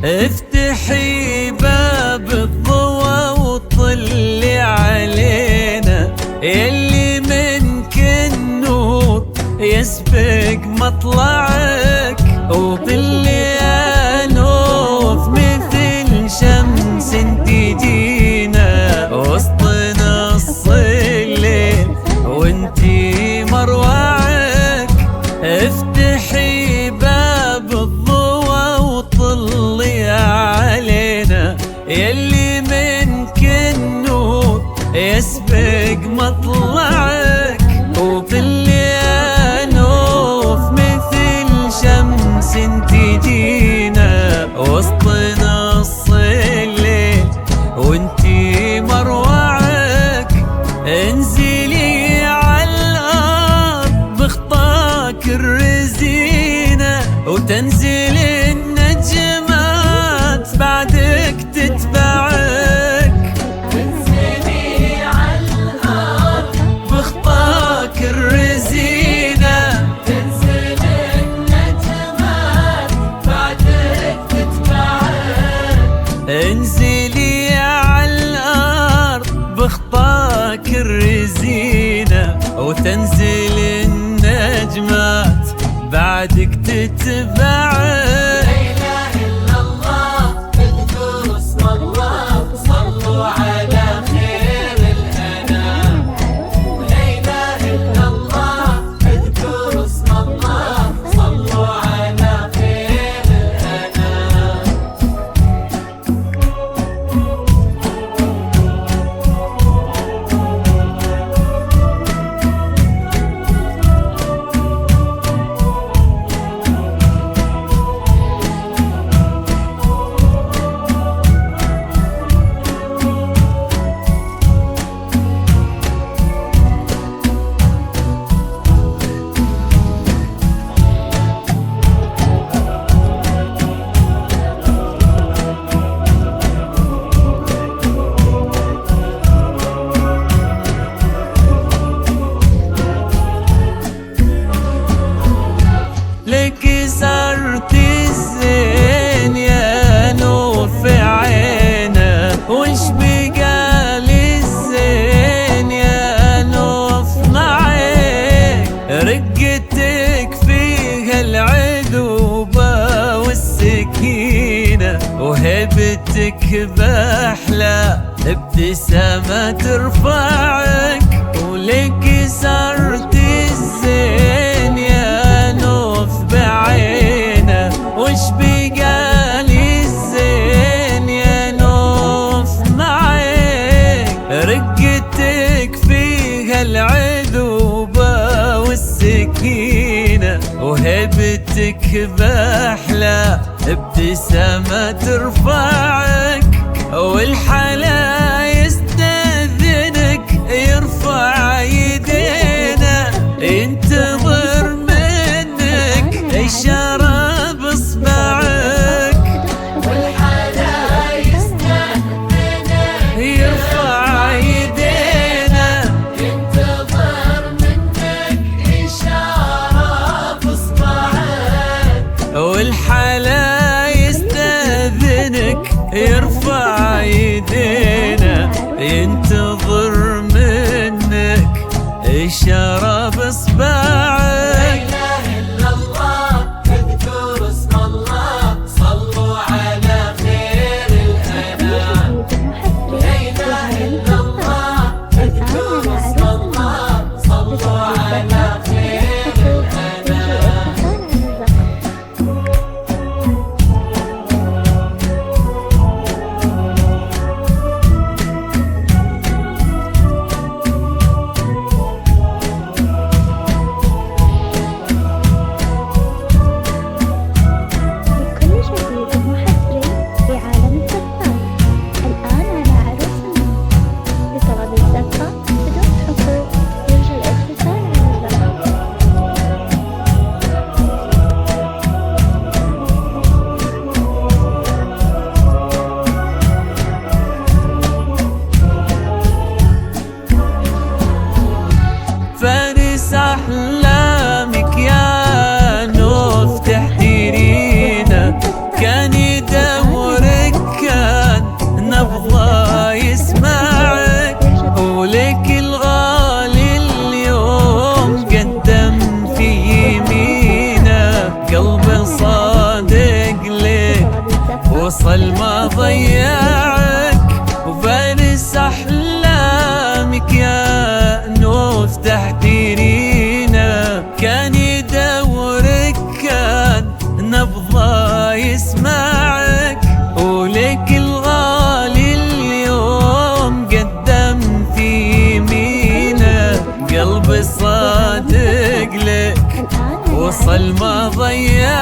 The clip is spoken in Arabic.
افتحي باب الضوى وطلي علينا، يلي منك النور يسبق مطلعك، وظلي انوف مثل شمس تجينا وسط نص الليل وانتي مروعك. افتحي باب الضوى وطلي علينا، يلي منك النور يسبق مطلعك، وظلي انوف مثل شمس تجينا وسط نص الليل وانتي مروعك. انزلي عالارض بخطاك الرزينة، وتنزل النجمات بعدك تتبعك. انزلي عالارض بخطاك الرزينة، تنزل النجمات بعدك تتبعك. انزلي عالارض بخطاك الرزينة، وتنزل النجمات بعدك تتبعك. لا إله إلا الله، اذكروا اسم الله، صلوا على خير الأنام. لا إله إلا الله، اذكروا اسم الله، صلوا على خير الأنام. لك صرت الزين يا نور في عينه، وش بقى للزين يا نوف معك؟ رقتك فيها العذوبة والسكينة، وهبتك بأحلى ابتسامة ترفعك. ولك صرت الزين يا نوف بعينه، وش بقى للزين يا نوف معك؟ رقتك فيها العذوبة والسكينة، وهبتك بأحلى ابتسامة ترفعك. والحلا يستأذنك يرفع يدينا، ينتظر منك إشارة بإصبعك. والحلا يستأذنك يرفع يدينا، ينتظر منك إشارة بإصبعك. والحلا يستأذنك يرفع وصل ما ضيع